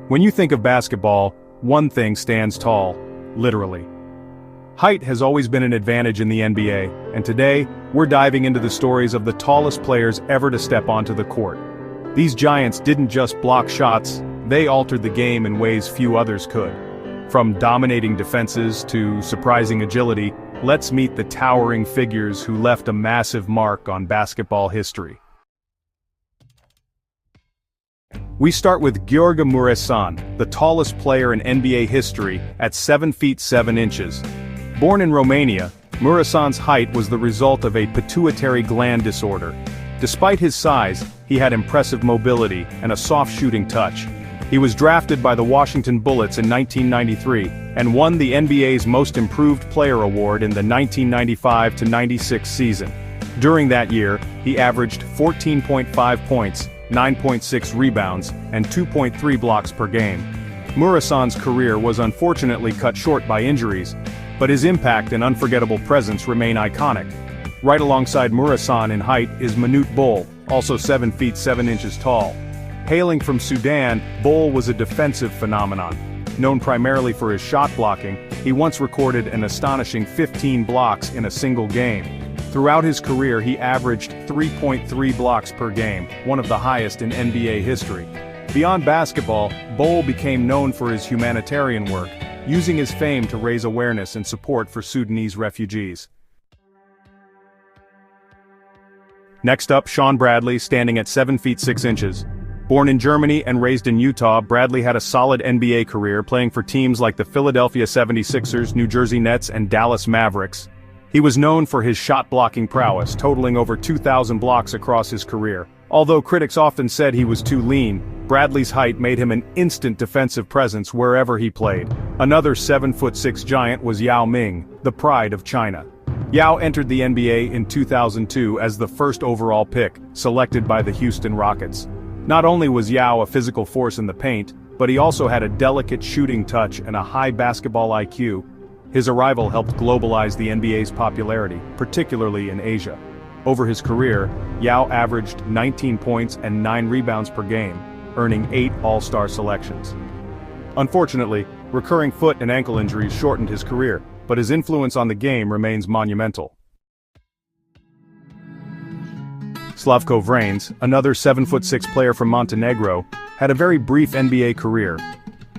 When you think of basketball, one thing stands tall, literally. Height has always been an advantage in the NBA, and today, we're diving into the stories of the tallest players ever to step onto the court. These giants didn't just block shots, they altered the game in ways few others could. From dominating defenses to surprising agility, let's meet the towering figures who left a massive mark on basketball history. We start with Gheorghe Mureșan, the tallest player in NBA history, at 7 feet 7 inches. Born in Romania, Mureșan's height was the result of a pituitary gland disorder. Despite his size, he had impressive mobility and a soft shooting touch. He was drafted by the Washington Bullets in 1993 and won the NBA's Most Improved Player award in the 1995-96 season. During that year, he averaged 14.5 points, 9.6 rebounds, and 2.3 blocks per game. Mureșan's career was unfortunately cut short by injuries, but his impact and unforgettable presence remain iconic. Right alongside Mureșan in height is Manute Bol, also 7 feet 7 inches tall. Hailing from Sudan, Bol was a defensive phenomenon. Known primarily for his shot blocking, he once recorded an astonishing 15 blocks in a single game. Throughout his career he averaged 3.3 blocks per game, one of the highest in NBA history. Beyond basketball, Bol became known for his humanitarian work, using his fame to raise awareness and support for Sudanese refugees. Next up, Shawn Bradley, standing at 7 feet 6 inches. Born in Germany and raised in Utah, Bradley had a solid NBA career playing for teams like the Philadelphia 76ers, New Jersey Nets, and Dallas Mavericks. He was known for his shot-blocking prowess, totaling over 2,000 blocks across his career. Although critics often said he was too lean, Bradley's height made him an instant defensive presence wherever he played. Another 7'6" giant was Yao Ming, the pride of China. Yao entered the NBA in 2002 as the first overall pick, selected by the Houston Rockets. Not only was Yao a physical force in the paint, but he also had a delicate shooting touch and a high basketball IQ. His arrival helped globalize the NBA's popularity, particularly in Asia. Over his career, Yao averaged 19 points and 9 rebounds per game, earning 8 All-Star selections. Unfortunately, recurring foot and ankle injuries shortened his career, but his influence on the game remains monumental. Slavko Vrains, another 7'6" player from Montenegro, had a very brief NBA career.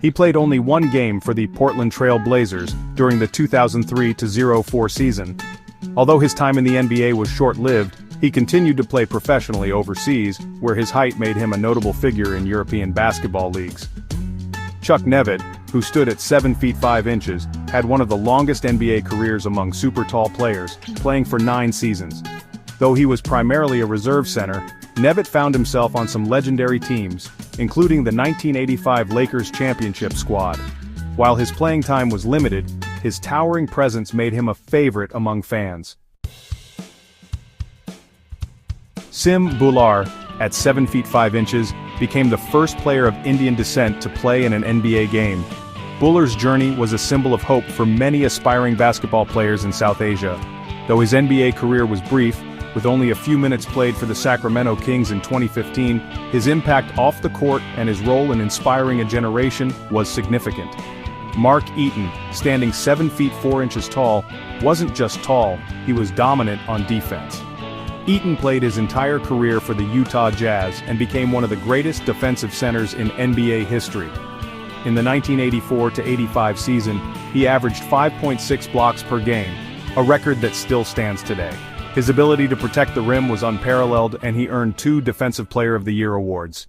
He played only one game for the Portland Trail Blazers during the 2003-04 season. Although his time in the NBA was short-lived, he continued to play professionally overseas, where his height made him a notable figure in European basketball leagues. Chuck Nevitt, who stood at 7 feet 5 inches, had one of the longest NBA careers among super-tall players, playing for 9 seasons. Though he was primarily a reserve center, Nevitt found himself on some legendary teams, including the 1985 Lakers championship squad. While his playing time was limited, his towering presence made him a favorite among fans. Sim Bhullar, at 7 feet 5 inches, became the first player of Indian descent to play in an NBA game. Bhullar's journey was a symbol of hope for many aspiring basketball players in South Asia. Though his NBA career was brief, with only a few minutes played for the Sacramento Kings in 2015, his impact off the court and his role in inspiring a generation was significant. Mark Eaton, standing 7 feet 4 inches tall, wasn't just tall, he was dominant on defense. Eaton played his entire career for the Utah Jazz and became one of the greatest defensive centers in NBA history. In the 1984-85 season, he averaged 5.6 blocks per game, a record that still stands today. His ability to protect the rim was unparalleled, and he earned 2 Defensive Player of the Year awards.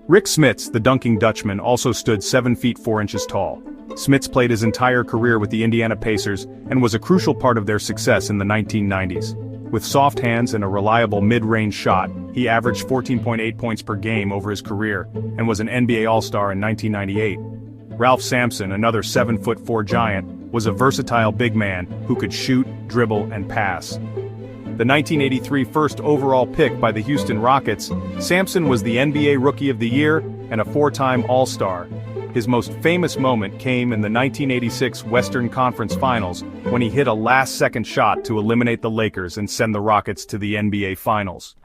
Rick Smits, the dunking Dutchman, also stood 7 feet 4 inches tall. Smits played his entire career with the Indiana Pacers and was a crucial part of their success in the 1990s. With soft hands and a reliable mid-range shot, he averaged 14.8 points per game over his career and was an NBA All-Star in 1998. Ralph Sampson, another 7'4" giant, was a versatile big man who could shoot, dribble, and pass. The 1983 first overall pick by the Houston Rockets, Sampson was the NBA Rookie of the Year and a 4-time All-Star. His most famous moment came in the 1986 Western Conference Finals when he hit a last-second shot to eliminate the Lakers and send the Rockets to the NBA Finals.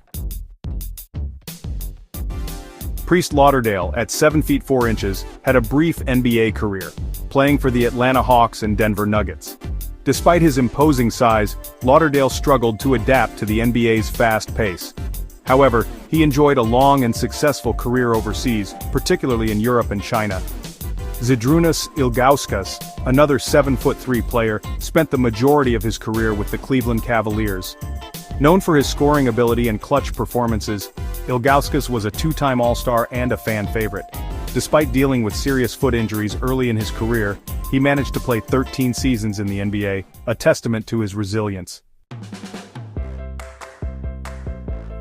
Priest Lauderdale, at 7 feet 4 inches, had a brief NBA career, playing for the Atlanta Hawks and Denver Nuggets. Despite his imposing size, Lauderdale struggled to adapt to the NBA's fast pace. However, he enjoyed a long and successful career overseas, particularly in Europe and China. Zydrunas Ilgauskas, another 7'3" player, spent the majority of his career with the Cleveland Cavaliers. Known for his scoring ability and clutch performances, Ilgauskas was a two-time All-Star and a fan favorite. Despite dealing with serious foot injuries early in his career, he managed to play 13 seasons in the NBA, a testament to his resilience.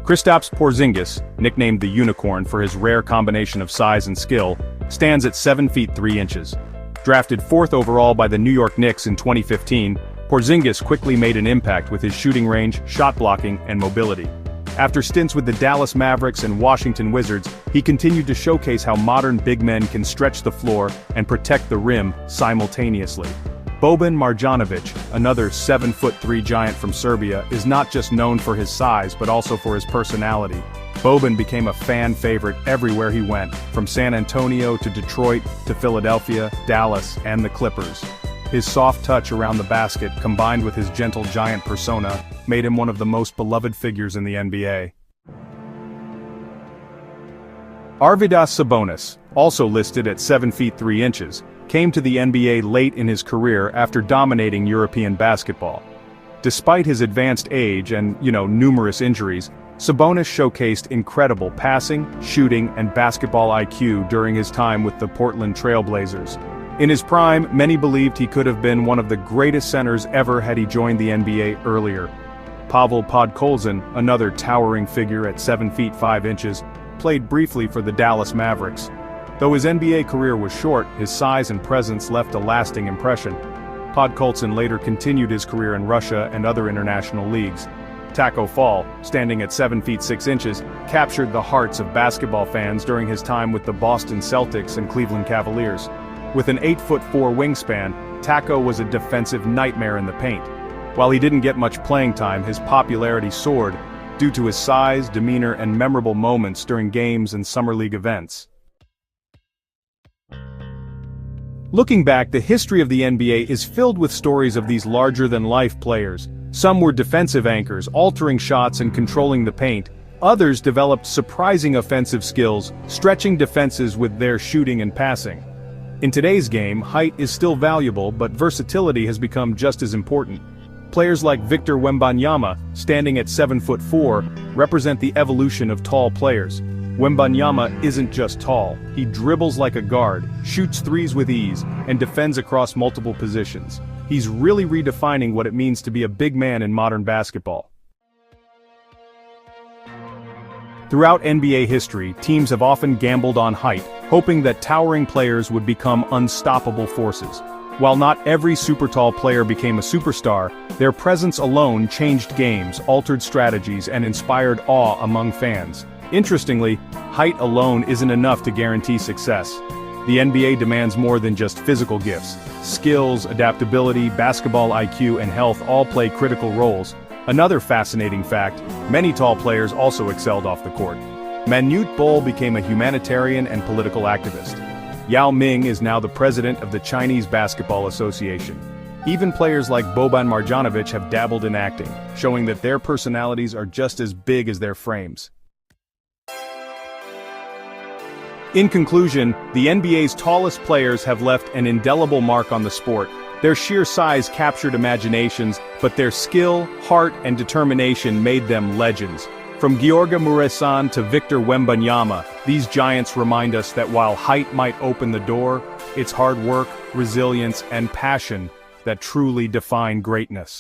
Kristaps Porzingis, nicknamed the Unicorn for his rare combination of size and skill, stands at 7 feet 3 inches. Drafted 4th overall by the New York Knicks in 2015, Porzingis quickly made an impact with his shooting range, shot blocking, and mobility. After stints with the Dallas Mavericks and Washington Wizards, he continued to showcase how modern big men can stretch the floor and protect the rim simultaneously. Boban Marjanovic, another 7'3" giant from Serbia, is not just known for his size but also for his personality. Boban became a fan favorite everywhere he went, from San Antonio to Detroit to Philadelphia, Dallas, and the Clippers. His soft touch around the basket, combined with his gentle giant persona, made him one of the most beloved figures in the NBA. Arvydas Sabonis, also listed at 7 feet 3 inches, came to the NBA late in his career after dominating European basketball. Despite his advanced age and, numerous injuries, Sabonis showcased incredible passing, shooting, and basketball IQ during his time with the Portland Trail Blazers. In his prime, many believed he could have been one of the greatest centers ever had he joined the NBA earlier. Pavel Podkolzin, another towering figure at 7 feet 5 inches, played briefly for the Dallas Mavericks. Though his NBA career was short, his size and presence left a lasting impression. Podkolzin later continued his career in Russia and other international leagues. Taco Fall, standing at 7 feet 6 inches, captured the hearts of basketball fans during his time with the Boston Celtics and Cleveland Cavaliers. With an 8'4" wingspan, Taco was a defensive nightmare in the paint. While he didn't get much playing time, his popularity soared, due to his size, demeanor, and memorable moments during games and summer league events. Looking back, the history of the NBA is filled with stories of these larger-than-life players. Some were defensive anchors, altering shots and controlling the paint. Others developed surprising offensive skills, stretching defenses with their shooting and passing. In today's game, height is still valuable, but versatility has become just as important. Players like Victor Wembanyama, standing at 7'4", represent the evolution of tall players. Wembanyama isn't just tall, he dribbles like a guard, shoots threes with ease, and defends across multiple positions. He's really redefining what it means to be a big man in modern basketball. Throughout NBA history, teams have often gambled on height, hoping that towering players would become unstoppable forces. While not every super tall player became a superstar, their presence alone changed games, altered strategies, and inspired awe among fans. Interestingly, height alone isn't enough to guarantee success. The NBA demands more than just physical gifts. Skills, adaptability, basketball IQ, and health all play critical roles. Another fascinating fact, many tall players also excelled off the court. Manute became a humanitarian and political activist. Yao Ming is now the president of the Chinese Basketball Association. Even players like Boban Marjanovic have dabbled in acting, showing that their personalities are just as big as their frames. In conclusion, the NBA's tallest players have left an indelible mark on the sport. Their sheer size captured imaginations, but their skill, heart, and determination made them legends. From Gheorghe Mureșan to Victor Wembanyama, these giants remind us that while height might open the door, it's hard work, resilience, and passion that truly define greatness.